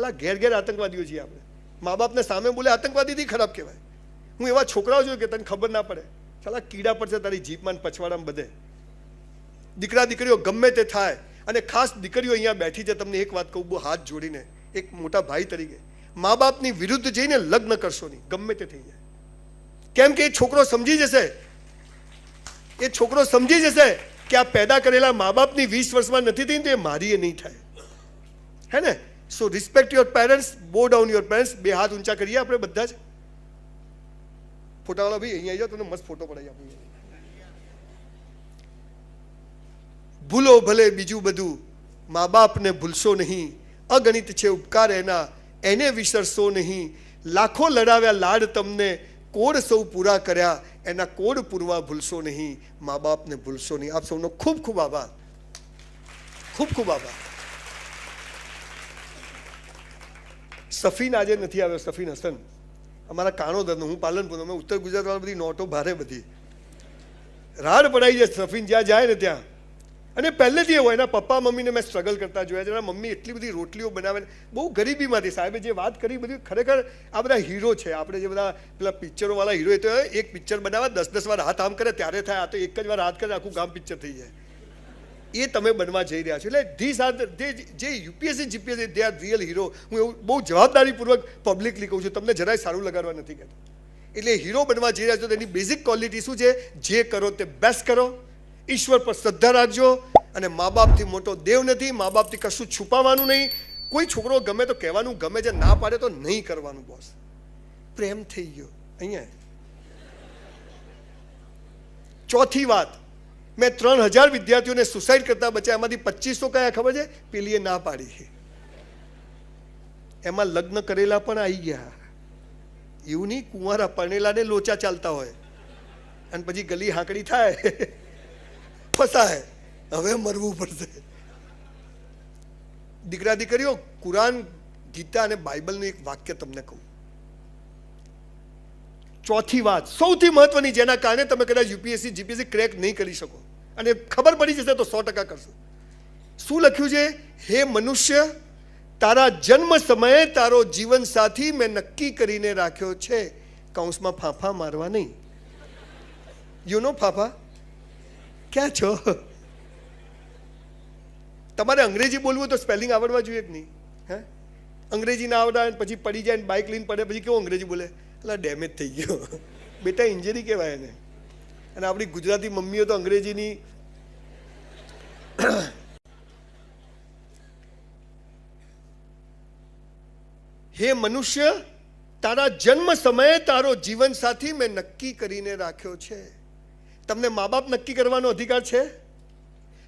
સાલા ઘેર ઘેર આતંકવાદીઓ છીએ આપણે. મા બાપને સામે બોલે આતંકવાદીથી ખરાબ કહેવાય. હું એવા છોકરાઓ જોયું કે તને ખબર ના પડે, સાલા કીડા પડશે તારી જીપમાં પછવાડામાં બધે. દીકરા દીકરીઓ ગમે તે થાય, અને ખાસ દીકરીઓ અહીંયા બેઠી છે, તમને એક વાત કહું બહુ હાથ જોડીને, એક મોટા ભાઈ તરીકે, મા બાપની વિરુદ્ધ જઈને લગ્ન કરશો નહીં, ગમે તે થઈ જાય. કેમ કે એ છોકરો સમજી જશે કે આ પેદા કરેલા મા બાપની 20 વર્ષમાં નથી થઈ તો એ મારી એ નહીં થાય, હે ને? સો રિસ્પેક્ટ યોર પેરેન્ટ્સ, બો ડાઉન યોર પેરેન્ટ્સ. બે હાથ ઊંચા કરીએ આપણે બધા જ. ફોટાવાળા ભાઈ અહીંયા આવી જાઓ, તમને મસ્ત ફોટો પડાવી આપીએ. ભૂલો ભલે બીજું બધું, મા બાપને ભૂલશો નહીં. અગણિત છે ઉપકાર એના, એને વિસરશો નહીં. લાખો લડાવ્યા લાડ તમને, કોડ સૌ પૂરા કર્યા, એના કોડ પૂરવા ભૂલશો નહીં. મા બાપને ભૂલશો નહીં. આપ સૌનો ખૂબ ખૂબ આભાર, ખૂબ ખૂબ આભાર. સફીન આજે નથી આવ્યો, સફીન હસન અમારા કાણોદરનો, હું પાલનપુરનો. અમે ઉત્તર ગુજરાતવાળા બધી નોટો ભારે, બધી રાડ પડાઈ જાય સફીન જ્યાં જાય ને ત્યાં. અને પહેલેથી એવું, એના પપ્પા મમ્મીને મેં સ્ટ્રગલ કરતા જોયા છે. એના મમ્મી એટલી બધી રોટલીઓ બનાવે, બહુ ગરીબીમાંથી. સાહેબે જે વાત કરી બધી ખરેખર આ બધા હીરો છે. આપણે જે બધા પેલા પિક્ચરોવાળા હીરો, એ તો એક પિક્ચર બનાવે 10 વાર હાથ આમ કરે ત્યારે થાય. આ તો એક જ વાર હાથ કરે આખું ગામ પિક્ચર થઈ જાય. એ તમે બનવા જઈ રહ્યા છો. એટલે ધીસ આર જે UPSC GPSC, they are real hero. હું એવું બહુ જવાબદારીપૂર્વક પબ્લિકલી કહું છું, તમને જરાય સારું લગાડવા નથી કહેતો. એટલે હીરો બનવા જઈ રહ્યા છો, તેની બેઝિક ક્વોલિટી શું છે? જે કરો તે બેસ્ટ કરો, ઈશ્વર પર શ્રદ્ધા રાખજો, અને મા બાપથી મોટો દેવ નથી. મા બાપથી કશું છુપાવવાનું નહીં. કોઈ છોકરો ગમે તો કહેવાનું ગમે છે, ના પાડે તો નહીં કરવાનું. બોસ પ્રેમ થઈ ગયો અહીંયા. ચોથી વાત, મેં 3000 વિદ્યાર્થીઓને સુસાઇડ કરતા બચ્યા, એમાંથી 2500 કયા ખબર છે? પેલીએ ના પાડી. એમાં લગ્ન કરેલા પણ આવી ગયા. એવું નહીં કુંવારા પરણેલાને લોચા ચાલતા હોય અને પછી ગલી હાંકડી થાય, ફસાય, હવે મરવું પડશે. દીકરા દીકરીઓ, કુરાન, ગીતા અને બાઇબલનું એક વાક્ય તમને કહું. ચોથી વાત સૌથી મહત્વની, જેના કારણે તમે કદાચ યુપીએસસી જીપીએસસી ક્રેક નહીં કરી શકો, અને ખબર પડી જશે તો 100% કરશો. શું લખ્યું છે? હે મનુષ્ય, તારા જન્મ સમયે તારો જીવન સાથી મેં નક્કી કરીને રાખ્યો છે. કૌંસમાં ફાંફા મારવા નહીં. યુ નો ફાંફા? ક્યાં છો? તમારે અંગ્રેજી બોલવું તો સ્પેલિંગ આવડવા જોઈએ કે નહીં? હે, અંગ્રેજી ના આવડે પછી પડી જાય ને બાઇક લઈને પડે, પછી કેવું અંગ્રેજી બોલે? એટલે ડેમેજ થઈ ગયો. બેટા ઇન્જરી કહેવાય એને. અને આપણી ગુજરાતી મમ્મીઓ તો અંગ્રેજીની હે મનુષ્ય, તારા જન્મ સમયે તારો જીવન સાથી મેં નક્કી કરીને રાખ્યો છે. તમને મા બાપ નક્કી કરવાનો અધિકાર છે?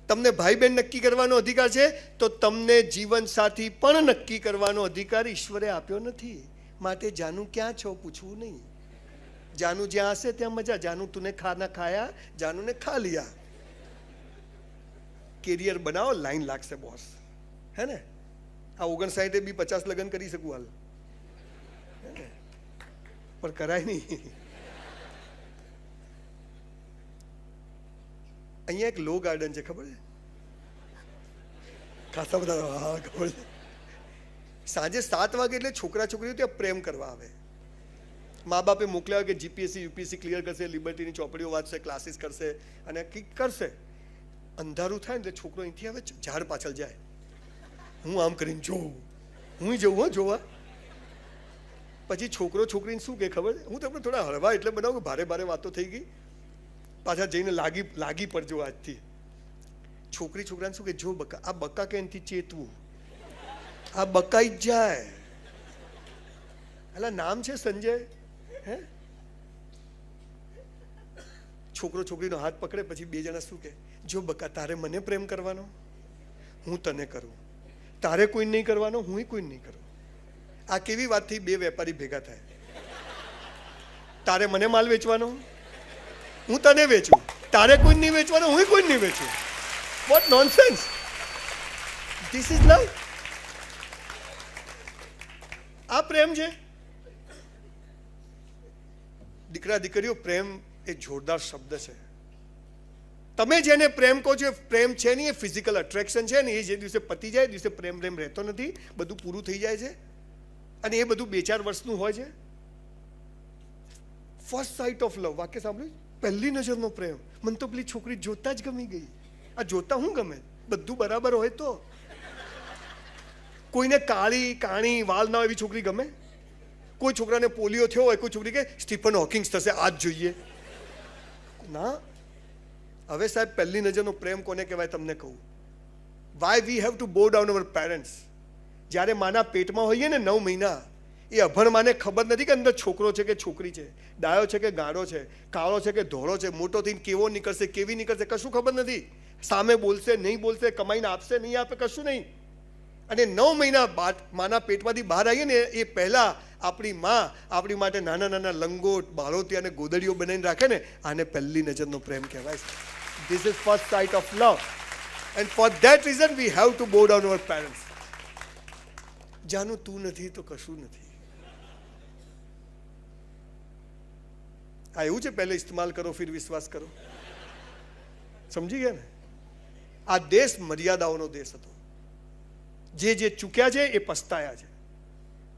તમને ભાઈ બહેન નક્કી કરવાનો અધિકાર છે? તો તમને જીવન સાથી પણ નક્કી કરવાનો અધિકાર ઈશ્વરે આપ્યો નથી. માટે જાનું ક્યાં છો પૂછવું નહીં. જાનું જ્યાં હશે ત્યાં મજા. જાનું તુને ખાના ખાયા, જાનું ને ખા લિયા. કેરિયર બનાવો, લાઈન લાગશે બોસ, હે ને? આ 59 બી 50 લગ્ન કરી શકું હાલ, પણ કરાય નહીં. અહીંયા એક લો ગાર્ડન છે, ખબર છે? ખાસા બધા, હા ખબર છે. સાંજે 7 વાગે એટલે છોકરા છોકરીઓ ત્યાં પ્રેમ કરવા આવે. મા બાપે મોકલ્યા કે જીપીએસસી યુપીએસસી ક્લિયર કરશે, લિબર્ટીની ચોપડીઓ વાંચશે, ક્લાસીસ કરશે અને કંઈક કરશે. અંધારું થાય ને એટલે છોકરો અહીંથી આવે, ઝાડ પાછળ જાય. હું આમ કરીને જોઉં, હું જવું જોવા. પછી છોકરો છોકરીને શું કે ખબર છે? હું તમને થોડા હળવા એટલે બનાવું કે ભારે ભારે વાતો થઈ ગઈ, પાછા જઈને લાગી પડજો આજથી. છોકરી છોકરાને શું કે, જો બકા, આ બકા કે એનાથી ચેતવું, આ બકાઈ જ જાય. એટલે નામ છે સંજય, હે? છોકરો છોકરીનો હાથ પકડે, પછી બે જણા શું કે, જો બકા, તારે મને પ્રેમ કરવાનો, હું તને કરું. તારે કોઈ નહીં કરવાનો, હું કોઈ નહીં કરું. આ કેવી વાત થઈ? બે વેપારી ભેગા થાય. તારે મને માલ વેચવાનો, હું તને વેચું. તારે કોઈ નહીં વેચવાનો, હું કોઈ નહીં વેચું. What nonsense! This is love. આ પ્રેમ છે? દીકરા દીકરીઓ, પ્રેમ એ જોરદાર શબ્દ છે. તમે જેને પ્રેમ કહો છો, પ્રેમ છે નહીં, એ ફિઝિકલ અટ્રેક્શન છે ને. એ જે દિવસે પતી જાય, દિવસે પ્રેમ રહેતો નથી, બધું પૂરું થઈ જાય છે. અને એ બધું 2-4 વર્ષનું હોય છે. ફર્સ્ટ સાઇટ ઓફ લવ, વાક્ય સાંભળ્યું? પહેલી નજરનો પ્રેમ. મને તો પેલી છોકરી જોતા જ ગમી ગઈ. આ જોતા હું ગમે? બધું બરાબર હોય તો. કોઈને કાળી કાણી વાલ ના હોય એવી છોકરી ગમે? કોઈ છોકરાને પોલિયો થયો હોય, કોઈ છોકરી કે સ્ટીફન હોકિંગ્સ થશે, આ જ જોઈએ ના. હવે સાહેબ, પહેલી નજરનો પ્રેમ કોને કહેવાય તમને કહું. વાય વી હેવ ટુ બો ડાઉન અવર પેરેન્ટ્સ. જ્યારે માના પેટમાં હોઈએ ને 9 મહિના, એ અભણ માને ખબર નથી કે અંદર છોકરો છે કે છોકરી છે, ડાયો છે કે ગાળો છે, કાળો છે કે ધોળો છે, મોટો થઈને કેવો નીકળશે, કેવી નીકળશે, કશું ખબર નથી. સામે બોલશે નહીં બોલશે, કમાઈને આપશે નહીં આપે, કશું નહીં. અને 9 મહિના બાદ માના પેટમાંથી બહાર આવીએ ને એ પહેલાં આપણી માં આપણી માટે નાના નાના લંગોટ, બાળોતી અને ગોદડીઓ બનાવીને રાખે ને, આને પહેલી નજરનો પ્રેમ કહેવાય છે. This is first site of love. And for that reason we have to બો ડાઉન અવર પેરેન્ટ્સ. જાનું તું નથી તો કશું નથી. આ એવું છે, પહેલે ઇસ્તેમાલ કરો ફિર વિશ્વાસ કરો. સમજી ગયા ને? આ દેશ મર્યાદાઓનો દેશ હતો. જે ચૂક્યા છે એ પસ્તાયા છે.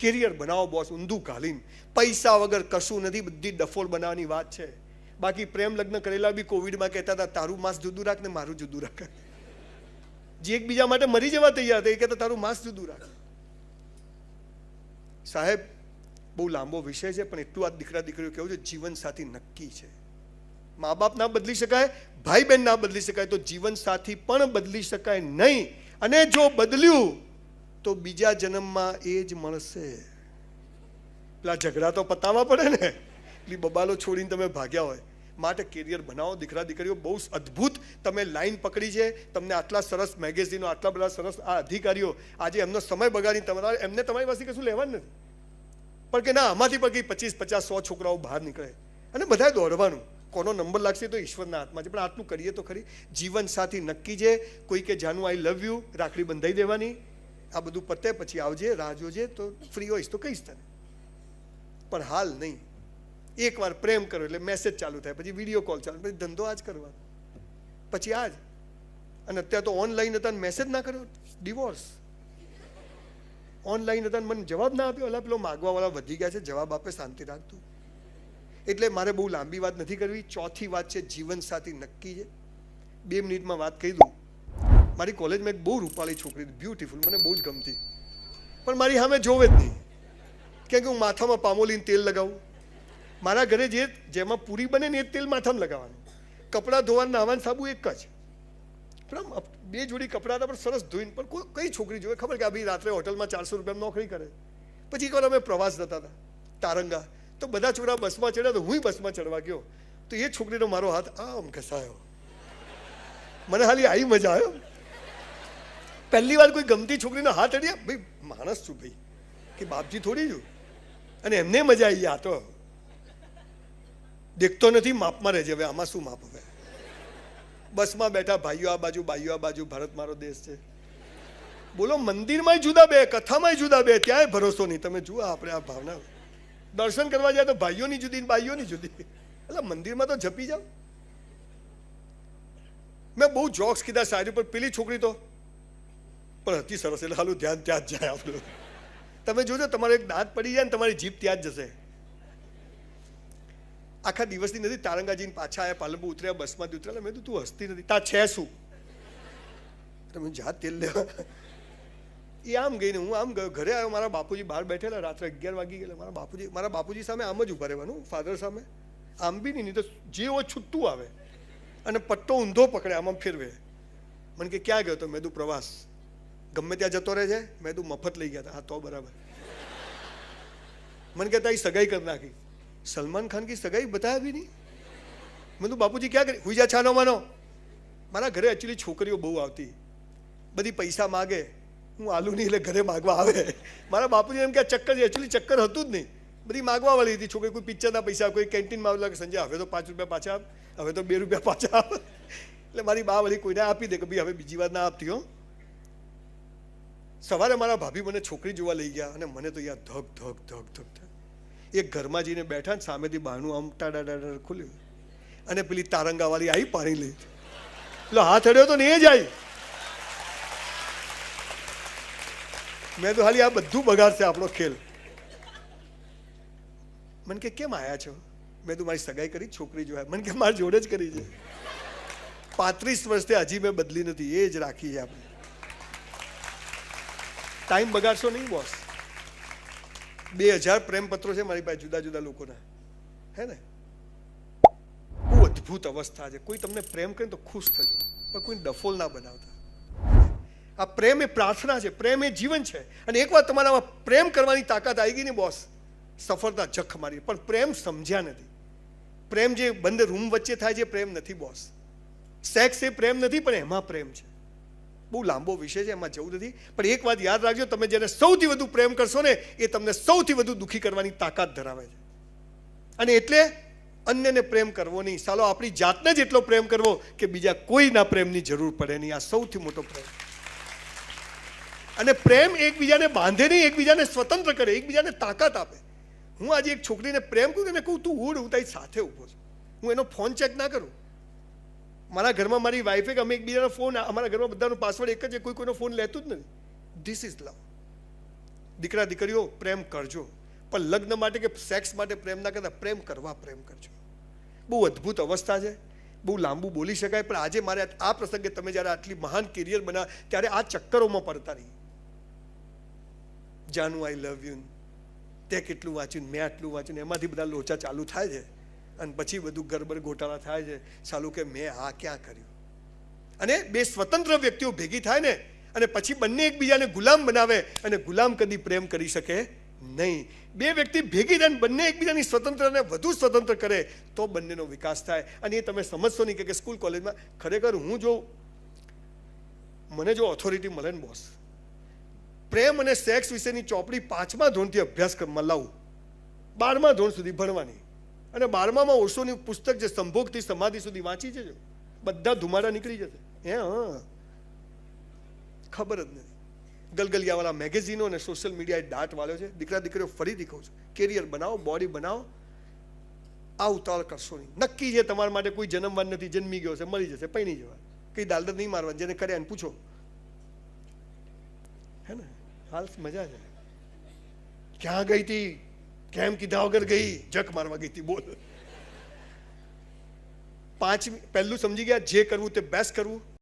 કેરિયર બનાવો બોસ, ઊંધું ઘાલીને. પૈસા વગર કશું નથી, બધી ડફોળ બનાવવાની વાત છે. બાકી પ્રેમ લગ્ન કરેલા બી કોવિડમાં કહેતા હતા તારું માંસ જુદું રાખ ને મારું જુદું રાખ. જે એકબીજા માટે મરી જવા તૈયાર હતા એ કહેતા તારું માંસ જુદું રાખ. સાહેબ, બહુ લાંબો વિષય છે, પણ એટલું આ દીકરા દીકરીઓ કેવું છે, જીવન સાથી નક્કી છે. મા બાપ ના બદલી શકાય, ભાઈ બહેન ના બદલી શકાય, તો જીવન સાથી પણ બદલી શકાય નહીં. અને જો બદલ્યું તો બીજા જન્મમાં એ જ મળશે. પેલા ઝઘડા તો પતાવવા પડે ને, એટલી બબાલો છોડીને તમે ભાગ્યા હોય. માટે કેરિયર બનાવો દીકરા દીકરીઓ. બહુ અદ્ભુત તમે લાઈન પકડી છે. તમને આટલા સરસ મેગેઝિનો, આટલા બધા સરસ આ અધિકારીઓ આજે એમનો સમય બગાડીને એમને તમારી પાસે કશું લેવાનું નથી. પણ કે ના, આમાંથી પણ કંઈ 25, 50, 100 છોકરાઓ બહાર નીકળે અને બધાએ દોડવાનું. કોનો નંબર લાગશે તો ઈશ્વરના હાથમાં છે, પણ આટલું કરીએ તો ખરી. જીવન સાથી નક્કી છે. કોઈ કે જાનું આઈ લવ યુ, રાખડી બંધાઈ દેવાની. આ બધું પતે પછી આવજે, રાહ જોજે, તો ફ્રી હોઈશ તો કહીશ તને, પણ હાલ નહીં. એકવાર પ્રેમ કરો એટલે મેસેજ ચાલુ થાય, પછી વિડીયો કોલ ચાલુ, પછી ધંધો આજ કરવાનો, પછી આજ. અને અત્યારે તો ઓનલાઈન હતા ને મેસેજ ના કર્યો, ડિવોર્સ. ઓનલાઈન હતા મને જવાબ ના આપ્યો, એટલે પેલો માગવા વાળા વધી ગયા છે, જવાબ આપે, શાંતિ રાખતું. એટલે મારે બહુ લાંબી વાત નથી કરવી. ચોથી વાત છે, જીવન સાથી નક્કી છે. 2 મિનિટમાં વાત કહી દઉં. મારી કોલેજમાં એક બહુ રૂપાળી છોકરી, બ્યુટીફુલ, મને બહુ જ ગમતી, પણ મારી સામે જોવે જ નહીં. કેમ કે હું માથામાં પામોલીન તેલ લગાવું. મારા ઘરે જેમાં પૂરી બને ને એ તેલ માથામાં લગાવવાનું. કપડાં ધોવાનું, નાવાનું સાબુ એક જ. પણ 2 જોડી કપડાં હતા, પણ સરસ ધોઈને. પણ કઈ છોકરી જોવે ખબર કે આ ભાઈ રાત્રે હોટલમાં 400 રૂપિયામાં નોકરી કરે. પછી એકવાર અમે પ્રવાસ જતા હતા તારંગા, તો બધા છોકરા બસમાં ચડ્યા, તો હું બસમાં ચડવા ગયો, તો એ છોકરીનો મારો હાથ આમ ઘસાયો. મને ખાલી આવી મજા આવ્યો. પહેલી વાર કોઈ ગમતી છોકરીનો હાથ અડ્યા. ભાઈ માણસ છું ભાઈ, કે બાપજી થોડી છું. અને એમને મજા આવી. આ તો દેખતો નથી, માપમાં રહેજે. હવે આમાં શું માપ? હવે બસમાં બેઠા ભાઈઓ આ બાજુ, ભાઈઓ આ બાજુ. ભારત મારો દેશ છે. બોલો, મંદિરમાં જુદા બે, કથામાં જુદા બે, ત્યાંય ભરોસો નહીં. તમે જુઓ આપણે આ ભાવના. દર્શન કરવા જાય તો ભાઈઓની જુદી, ભાઈઓની જુદી. એટલે મંદિરમાં તો જપી જાઓ. મેં બહુ જોક્સ કીધા શાયરી પર. પેલી છોકરી તો પણ હતી સરસ, એટલે હાલું ધ્યાન ત્યાં જ જાય આપણું. તમે જોજો, તમારો એક દાંત પડી જાય ને તમારી જીભ ત્યાં જ જશે. આખા દિવસની નથી. તારંગાજીને પાછા આવ્યા, પાલનપુર ઉતર્યા, બસમાંથી ઉતર્યા. મેં તું હસતી નથી, તા છે શું? તમે જા તેલ લેવા. એ આમ ગઈને હું આમ ગયો. ઘરે આવ્યો, મારા બાપુજી બહાર બેઠેલા. રાત્રે 11 વાગી ગયેલા. મારા બાપુજી સામે આમ જ ઉભા રહેવાનું, ફાધર સામે. આમ બી નહીં તો જે હોય છૂટતું આવે અને પટ્ટો ઊંધો પકડે, આમ ફેરવે. મને કે ક્યાં ગયો તો? મેં તું પ્રવાસ. ગમે ત્યાં જતો રહે છે? મેં તું મફત લઈ ગયા હતા. હા તો બરાબર. મને કહેતા એ સગાઈ કરી નાખી. સલમાન ખાન કી સગાઈ બતાવ્યા બી નહીં. મેં તું બાપુજી ક્યાં કરી? હુઈ જા છાનો માનો. મારા ઘરે એકચ્યુઅલી છોકરીઓ બહુ આવતી, બધી પૈસા માગે. હું આલુ નહીં એટલે ઘરે માગવા આવે. મારા બાપુજી એમ કે ચક્કર છે. એકચ્યુઅલી ચક્કર હતું જ નહીં, બધી માગવા વાળી હતી છોકરી. કોઈ પિક્ચરના પૈસા, કોઈ કેન્ટીનમાં આવેલા કે સંજય હવે તો 5 રૂપિયા પાછા આપ, હવે તો 2 રૂપિયા પાછા આપ. એટલે મારી બા વળી કોઈને આપી દે કે ભાઈ હવે બીજી વાર ના આપતી હો. સવારે મારા ભાભી મને છોકરી જોવા લઈ ગયા, અને મને તો યાર ધક ધક ધક ધક ધક. એક ઘરમાં જઈને બેઠા ને સામેથી બહારનું આમ ટાડા ખુલ્યું, અને પેલી તારંગાવાળી આવી પાણી લઈ. એટલે હાથ અડ્યો તો ને એ જ આવી. મેં તો હાલી આ બધું બગાડશે આપણો ખેલ. મને કે કેમ આવ્યા છો? મેં તો મારી સગાઈ કરી, છોકરી જોયા. મને કે મારી જોડે જ કરી છે. 35 વર્ષથી હજી મેં બદલી નથી, એ જ રાખી છે આપણે. ટાઈમ બગાડશો નહીં બોસ. 2000 પ્રેમ પત્રો છે મારી પાસે જુદા જુદા લોકોના, હે ને? બહુ અદભુત અવસ્થા છે. કોઈ તમને પ્રેમ કરે તો ખુશ થજો, પણ કોઈ ડફોલ ના બનાવતા. આ પ્રેમ એ પ્રાર્થના છે, પ્રેમ એ જીવન છે. અને એકવાર તમારામાં પ્રેમ કરવાની તાકાત આવી ગઈ ને બોસ, સફળતા જખ મારી. પણ પ્રેમ સમજ્યા નથી. પ્રેમ જે બંને રૂમ વચ્ચે થાય છે પ્રેમ નથી બોસ. સેક્સ એ પ્રેમ નથી, પણ એમાં પ્રેમ છે. બહુ લાંબો વિષય છે, એમાં જવું નથી. પણ એક વાત યાદ રાખજો, તમે જેને સૌથી વધુ પ્રેમ કરશો ને એ તમને સૌથી વધુ દુઃખી કરવાની તાકાત ધરાવે છે. અને એટલે અન્યને પ્રેમ કરવો નહીં, સાલો આપણી જાતને જ એટલો પ્રેમ કરવો કે બીજા કોઈના પ્રેમની જરૂર પડે નહીં. આ સૌથી મોટો પ્રેમ. અને પ્રેમ એકબીજાને બાંધે નહીં, એકબીજાને સ્વતંત્ર કરે, એકબીજાને તાકાત આપે. હું આજે એક છોકરીને પ્રેમ કરું એને કહું તું ઉડ, હું તારી સાથે ઊભો છું. હું એનો ફોન ચેક ના કરું. મારા ઘરમાં મારી વાઈફે કે અમે એકબીજાનો ફોન, અમારા ઘરમાં બધાનો પાસવર્ડ એક જ છે, કોઈ કોઈનો ફોન લેતું જ નથી. ધીસ ઇઝ લવ. દીકરા દીકરીઓ પ્રેમ કરજો, પણ લગ્ન માટે કે સેક્સ માટે પ્રેમ ના કરતા, પ્રેમ કરવા પ્રેમ કરજો. બહુ અદ્ભુત અવસ્થા છે. બહુ લાંબુ બોલી શકાય, પણ આજે મારે આ પ્રસંગે તમે જ્યારે આટલી મહાન કેરિયર બનાવ ત્યારે આ ચક્કરોમાં પડતા નહીં. જાનું આઈ લવ યુ, તે કેટલું વાંચ્યું, મેં આટલું વાંચ્યું, એમાંથી બધા લોચા ચાલુ થાય છે. અને પછી બધું ગરબડ ગોટાળા થાય છે. સાલું કે મેં આ ક્યાં કર્યું. અને બે સ્વતંત્ર વ્યક્તિઓ ભેગી થાય ને, અને પછી બંને એકબીજાને ગુલામ બનાવે, અને ગુલામ કદી પ્રેમ કરી શકે નહીં. બે વ્યક્તિ ભેગી થાય, બંને એકબીજાની સ્વતંત્રને વધુ સ્વતંત્ર કરે તો બંનેનો વિકાસ થાય. અને એ તમે સમજશો નહીં કે સ્કૂલ કોલેજમાં ખરેખર મને જો ઓથોરિટી મળે ને બોસ, પ્રેમ અને સેક્સ વિશેની ચોપડી 5મા ધોરણથી અભ્યાસક્રમમાં લાવું, 12મા ધોરણ સુધી ભણવાની. અને 12મામાં ઓશોની પુસ્તક જે સંભોગથી સમાધિ સુધી વાંચી જજો, બધા ધુમાડા નીકળી જશે. ખબર જ નથી. ગલગલિયાવાળા મેગેઝીનો અને સોશિયલ મીડિયાએ દાટ વાળ્યો છે. દીકરા દીકરીઓ ફરીથી કહું છું, કેરિયર બનાવો, બોડી બનાવો, આ ઉતાવળ કરશો નહીં. નક્કી છે તમારા માટે કોઈ જન્મવાન નથી, જન્મી ગયો છે, મરી જશે, પૈણી જવા. કઈ દાલદત નહીં મારવા, જેને કર્યા એને પૂછો, હે ને? હાલ મજા છે. ક્યાં ગઈ હતી, કેમ કીધા વગર ગઈ, જક મારવા ગઈ હતી, બોલ. પહેલું સમજી ગયા, જે કરવું તે બેસ્ટ કરવું.